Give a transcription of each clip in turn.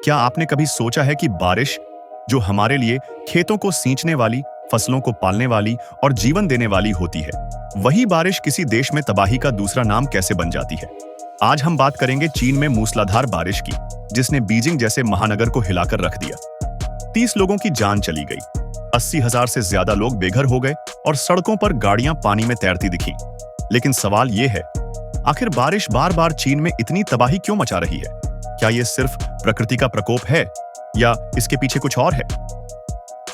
क्या आपने कभी सोचा है कि बारिश, जो हमारे लिए खेतों को सींचने वाली, फसलों को पालने वाली और जीवन देने वाली होती है, वही बारिश किसी देश में तबाही का दूसरा नाम कैसे बन जाती है? आज हम बात करेंगे चीन में मूसलाधार बारिश की, जिसने बीजिंग जैसे महानगर को हिलाकर रख दिया। 30 लोगों की जान चली गई, 80,000 से ज्यादा लोग बेघर हो गए और सड़कों पर गाड़ियां पानी में तैरती दिखीं। लेकिन सवाल यह है, आखिर बारिश बार बार चीन में इतनी तबाही क्यों मचा रही है? क्या यह सिर्फ प्रकृति का प्रकोप है या इसके पीछे कुछ और है?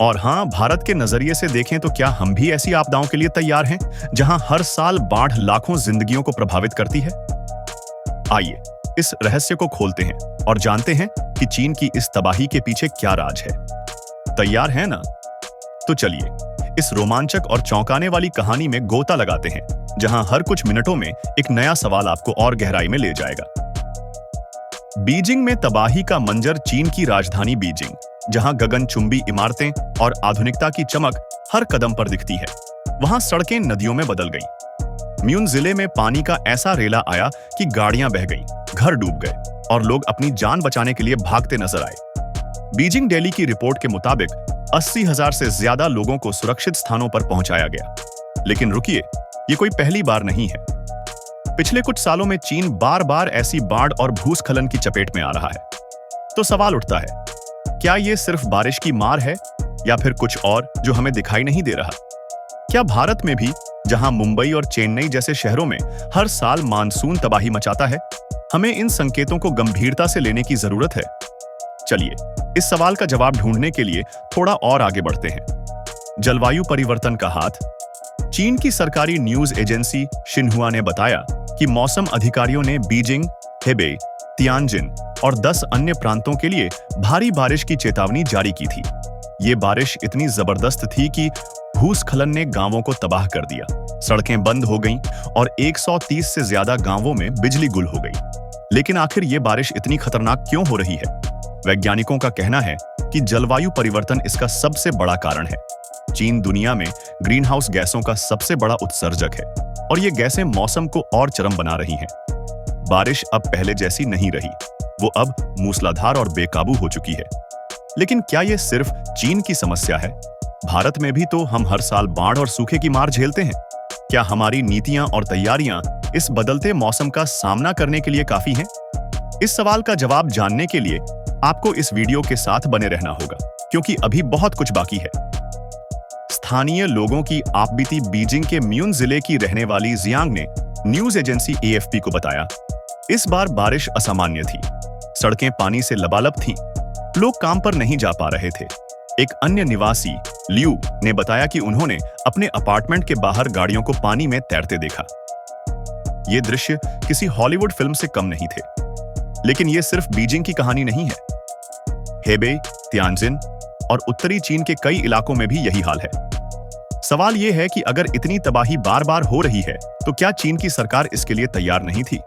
और हां, भारत के नजरिए से देखें तो क्या हम भी ऐसी आपदाओं के लिए तैयार हैं, जहां हर साल बाढ़ लाखों जिंदगियों को प्रभावित करती है? आइए इस रहस्य को खोलते हैं और जानते हैं कि चीन की इस तबाही के पीछे क्या राज है। तैयार हैं ना? तो चलिए इस रोमांचक और चौंकाने वाली कहानी में गोता लगाते हैं, जहां हर कुछ मिनटों में एक नया सवाल आपको और गहराई में ले जाएगा। बीजिंग में तबाही का मंजर। चीन की राजधानी बीजिंग, जहां गगनचुंबी इमारतें और आधुनिकता की चमक हर कदम पर दिखती है, वहां सड़कें नदियों में बदल गईं। म्यून जिले में पानी का ऐसा रेला आया कि गाड़ियां बह गईं, घर डूब गए और लोग अपनी जान बचाने के लिए भागते नजर आए। बीजिंग डेली की रिपोर्ट के मुताबिक 80,000 से ज्यादा लोगों को सुरक्षित स्थानों पर पहुंचाया गया। लेकिन रुकिए, ये कोई पहली बार नहीं है। पिछले कुछ सालों में चीन बार बार ऐसी बाढ़ और भूस्खलन की चपेट में आ रहा है। तो सवाल उठता है, क्या ये सिर्फ बारिश की मार है या फिर कुछ और जो हमें दिखाई नहीं दे रहा? क्या भारत में भी, जहां मुंबई और चेन्नई जैसे शहरों में हर साल मानसून तबाही मचाता है, हमें इन संकेतों को गंभीरता से लेने की जरूरत है? चलिए इस सवाल का जवाब ढूंढने के लिए थोड़ा और आगे बढ़ते हैं। जलवायु परिवर्तन का हाथ। चीन की सरकारी न्यूज एजेंसी शिन्हुआ ने बताया कि मौसम अधिकारियों ने बीजिंग, हेबे, तियानजिन और 10 अन्य प्रांतों के लिए भारी बारिश की चेतावनी जारी की थी। ये बारिश इतनी जबरदस्त थी कि भूस्खलन ने गांवों को तबाह कर दिया, सड़कें बंद हो गईं और 130 से ज्यादा गांवों में बिजली गुल हो गई। लेकिन आखिर ये बारिश इतनी खतरनाक क्यों हो रही है? वैज्ञानिकों का कहना है कि जलवायु परिवर्तन इसका सबसे बड़ा कारण है। चीन दुनिया में ग्रीनहाउस गैसों का सबसे बड़ा उत्सर्जक है और ये गैसें मौसम को और चरम बना रही हैं। बारिश अब पहले जैसी नहीं रही, वो अब मूसलाधार और बेकाबू हो चुकी है। लेकिन क्या ये सिर्फ चीन की समस्या है? भारत में भी तो हम हर साल बाढ़ और सूखे की मार झेलते हैं। क्या हमारी नीतियां और तैयारियां इस बदलते मौसम का सामना करने के लिए काफी हैं? इस सवाल का जवाब जानने के लिए आपको इस वीडियो के साथ बने रहना होगा, क्योंकि अभी बहुत कुछ बाकी है। स्थानीय लोगों की आपबीती। बीजिंग के म्यून जिले की रहने वाली जियांग ने न्यूज एजेंसी एएफपी को बताया, इस बार बारिश असामान्य थी। सड़कें पानी से लबालब थीं, लोग काम पर नहीं जा पा रहे थे। एक अन्य निवासी लियू ने बताया कि उन्होंने अपने अपार्टमेंट के बाहर गाड़ियों को पानी में तैरते देखा। ये दृश्य किसी हॉलीवुड फिल्म से कम नहीं थे। लेकिन ये सिर्फ बीजिंग की कहानी नहीं है। हेबे, तियानजिन और उत्तरी चीन के कई इलाकों में भी यही हाल है। सवाल यह है कि अगर इतनी तबाही बार बार हो रही है, तो क्या चीन की सरकार इसके लिए तैयार नहीं थी?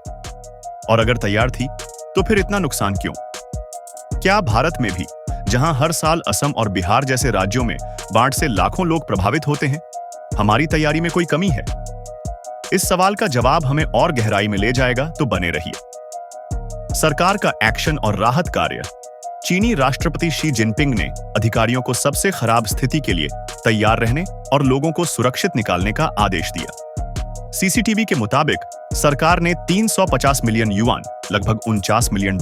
और अगर तैयार थी, तो फिर इतना नुकसान क्यों? क्या भारत में भी, जहां हर साल असम और बिहार जैसे राज्यों में बाढ़ से लाखों लोग प्रभावित होते हैं, हमारी तैयारी में कोई कमी है? इस सवाल का जवाब हमें और गहराई में ले जाएगा, तो बने रहिए। सरकार का एक्शन और राहत कार्य। चीनी राष्ट्रपति शी जिनपिंग ने अधिकारियों को सबसे खराब स्थिति के लिए तैयार रहने और लोगों को सुरक्षित निकालने का आदेश दिया। सीसीटीवी के मुताबिक सरकार ने 350 मिलियन युआन, लगभग $49 मिलियन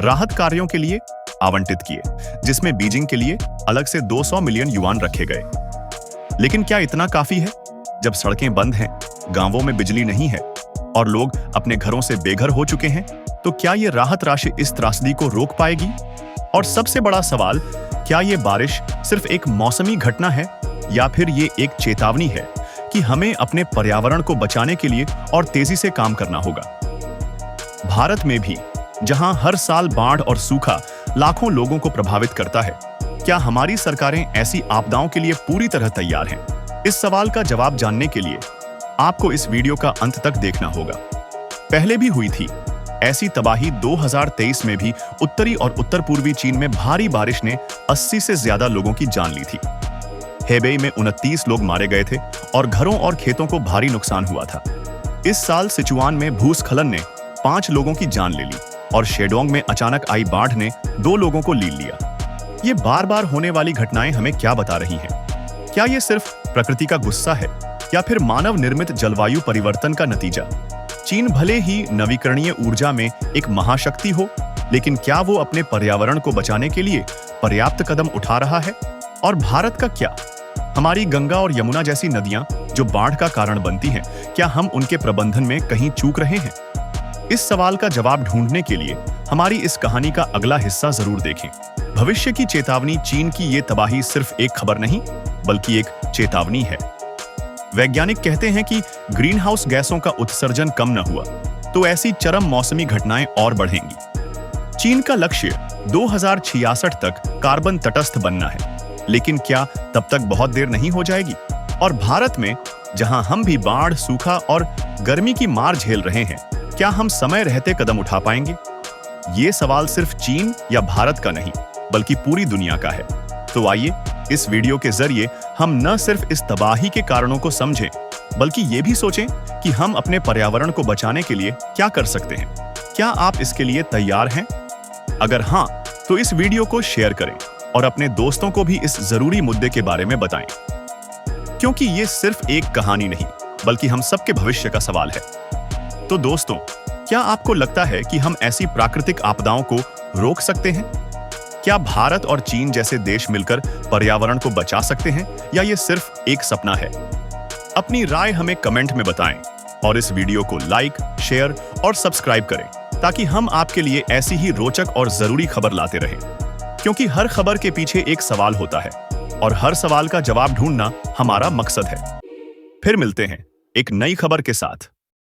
राहत कार्यों के लिए आवंटित किए, जिसमें बीजिंग के लिए अलग से 200 मिलियन युआन रखे गए। लेकिन क्या इतना काफी है? जब सड़कें बंद हैं, गांवों में बिजली नहीं है और लोग अपने घरों से बेघर हो चुके हैं, तो क्या ये राहत राशि इस त्रासदी को रोक पाएगी? और सबसे बड़ा सवाल, क्या ये बारिश सिर्फ एक मौसमी घटना है या फिर ये एक चेतावनी है कि हमें अपने पर्यावरण को बचाने के लिए और तेजी से काम करना होगा? भारत में भी, जहां हर साल बाढ़ और सूखा लाखों लोगों को प्रभावित करता है, क्या हमारी सरकारें ऐसी आपदाओं के लिए पूरी तरह तैयार हैं? इस सवाल का जवाब जानने के लिए आपको इस वीडियो का अंत तक देखना होगा। पहले भी हुई थी ऐसी तबाही। 2023 में भी उत्तरी और उत्तर पूर्वी चीन में भारी बारिश ने 80 से ज्यादा लोगों की जान ली थी। हेबेई में 29 लोग मारे गए थे और घरों और खेतों को भारी नुकसान हुआ था। इस साल सिचुआन में भूस्खलन ने 5 लोगों की जान ले ली। और शेडोंग में अचानक आई बाढ़ ने 2 लोगों को लील लिया। ये बार बार होने वाली घटनाएं हमें क्या बता रही हैं? क्या ये सिर्फ प्रकृति का गुस्सा है या फिर मानव निर्मित जलवायु परिवर्तन का नतीजा? चीन भले ही नवीकरणीय ऊर्जा में एक महाशक्ति हो, लेकिन क्या वो अपने पर्यावरण को बचाने के लिए पर्याप्त कदम उठा रहा है? और भारत का क्या? हमारी गंगा और यमुना जैसी नदियां जो बाढ़ का कारण बनती हैं, क्या हम उनके प्रबंधन में कहीं चूक रहे हैं? इस सवाल का जवाब ढूंढने के लिए हमारी इस कहानी का अगला हिस्सा जरूर देखें। भविष्य की चेतावनी। चीन की ये तबाही सिर्फ एक खबर नहीं, बल्कि एक चेतावनी है। वैज्ञानिक कहते हैं कि ग्रीन हाउस गैसों का उत्सर्जन कम न हुआ तो ऐसी चरम मौसमी घटनाएं और बढ़ेंगी। चीन का लक्ष्य 2066 तक कार्बन तटस्थ बनना है, लेकिन क्या तब तक बहुत देर नहीं हो जाएगी? और भारत में, जहां हम भी बाढ़, सूखा और गर्मी की मार झेल रहे हैं, क्या हम समय रहते कदम उठा पाएंगे? ये सवाल सिर्फ चीन या भारत का नहीं, बल्कि पूरी दुनिया का है। तो आइए इस वीडियो के जरिए हम न सिर्फ इस तबाही के कारणों को समझें, बल्कि ये भी सोचें कि हम अपने पर्यावरण को बचाने के लिए क्या कर सकते हैं। क्या आप इसके लिए तैयार हैं? अगर हाँ, तो इस वीडियो को शेयर करें और अपने दोस्तों को भी इस जरूरी मुद्दे के बारे में बताएं, क्योंकि ये सिर्फ एक कहानी नहीं, बल्कि हम सबके भविष्य का सवाल है। तो दोस्तों, क्या आपको लगता है कि हम ऐसी प्राकृतिक आपदाओं को रोक सकते हैं? क्या भारत और चीन जैसे देश मिलकर पर्यावरण को बचा सकते हैं, या ये सिर्फ एक सपना है? अपनी राय हमें कमेंट में बताएं और इस वीडियो को लाइक, शेयर और सब्सक्राइब करें, ताकि हम आपके लिए ऐसी ही रोचक और जरूरी खबर लाते रहें। क्योंकि हर खबर के पीछे एक सवाल होता है और हर सवाल का जवाब ढूंढना हमारा मकसद है। फिर मिलते हैं एक नई खबर के साथ।